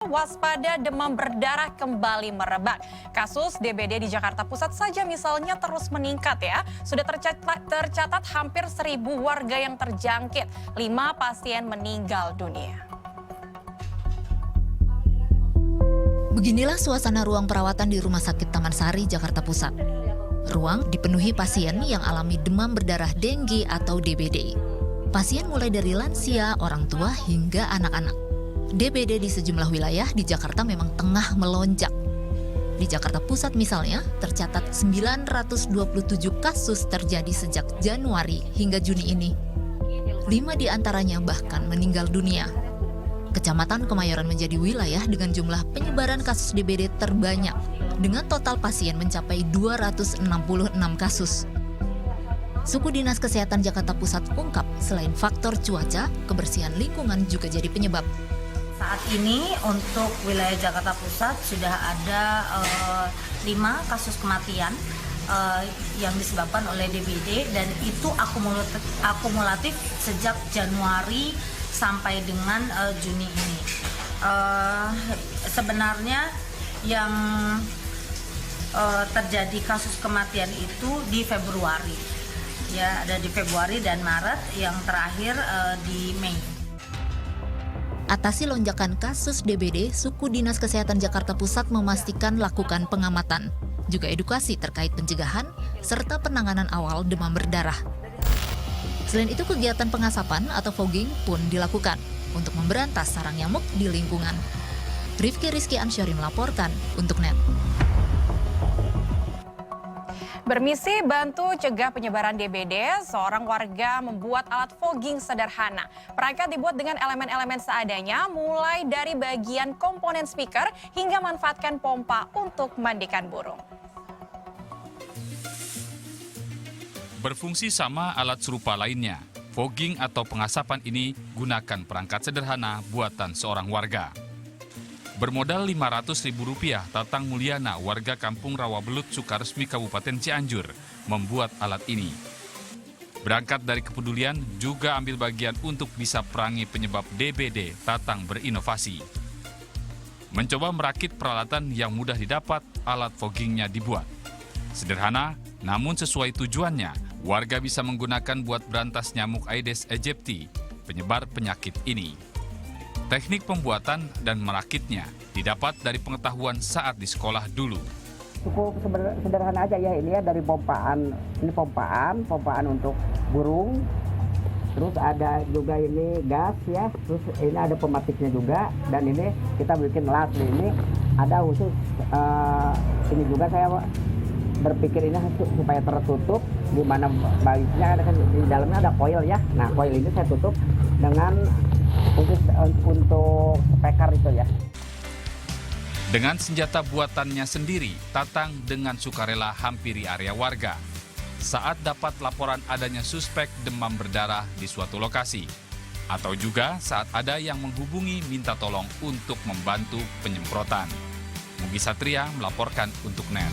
Waspada demam berdarah kembali merebak. Kasus DBD di Jakarta Pusat saja misalnya terus meningkat ya. Sudah tercatat hampir 1.000 warga yang terjangkit. 5 pasien meninggal dunia. Beginilah suasana ruang perawatan di Rumah Sakit Taman Sari, Jakarta Pusat. Ruang dipenuhi pasien yang alami demam berdarah dengue atau DBD. Pasien mulai dari lansia, orang tua, hingga anak-anak. DBD di sejumlah wilayah di Jakarta memang tengah melonjak. Di Jakarta Pusat misalnya, tercatat 927 kasus terjadi sejak Januari hingga Juni ini. 5 di antaranya bahkan meninggal dunia. Kecamatan Kemayoran menjadi wilayah dengan jumlah penyebaran kasus DBD terbanyak, dengan total pasien mencapai 266 kasus. Suku Dinas Kesehatan Jakarta Pusat ungkap, selain faktor cuaca, kebersihan lingkungan juga jadi penyebab. Saat ini untuk wilayah Jakarta Pusat sudah ada 5 kasus kematian yang disebabkan oleh DBD, dan itu akumulatif sejak Januari sampai dengan Juni ini. Sebenarnya yang terjadi kasus kematian itu di Februari, ya, ada di Februari dan Maret, yang terakhir di Mei. Atasi lonjakan kasus DBD, Suku Dinas Kesehatan Jakarta Pusat memastikan lakukan pengamatan, juga edukasi terkait pencegahan, serta penanganan awal demam berdarah. Selain itu, kegiatan pengasapan atau fogging pun dilakukan untuk memberantas sarang nyamuk di lingkungan. Rizky Ansyari melaporkan untuk NET. Bermisi bantu cegah penyebaran DBD, seorang warga membuat alat fogging sederhana. Perangkat dibuat dengan elemen-elemen seadanya, mulai dari bagian komponen speaker hingga manfaatkan pompa untuk mandikan burung. Berfungsi sama alat serupa lainnya, fogging atau pengasapan ini gunakan perangkat sederhana buatan seorang warga. Bermodal Rp500.000, Tatang Mulyana, warga kampung Rawabelut, Sukaresmi, Kabupaten Cianjur, membuat alat ini. Berangkat dari kepedulian, juga ambil bagian untuk bisa perangi penyebab DBD, Tatang berinovasi. Mencoba merakit peralatan yang mudah didapat, alat foggingnya dibuat. Sederhana, namun sesuai tujuannya, warga bisa menggunakan buat berantas nyamuk Aedes aegypti, penyebar penyakit ini. Teknik pembuatan dan merakitnya didapat dari pengetahuan saat di sekolah dulu. Cukup sederhana aja ya, ini ya, dari pompaan. Ini pompaan untuk burung. Terus ada juga ini gas ya. Terus ini ada pematiknya juga, dan ini kita bikin lat. Ini ada khusus ini juga saya berpikir ini supaya tertutup, di mana baginya ada kan di dalamnya ada coil ya. Nah, coil ini saya tutup dengan khusus untuk speaker itu ya. Dengan senjata buatannya sendiri, Tatang dengan sukarela hampiri area warga saat dapat laporan adanya suspek demam berdarah di suatu lokasi, atau juga saat ada yang menghubungi minta tolong untuk membantu penyemprotan. Mugi Satria melaporkan untuk NET.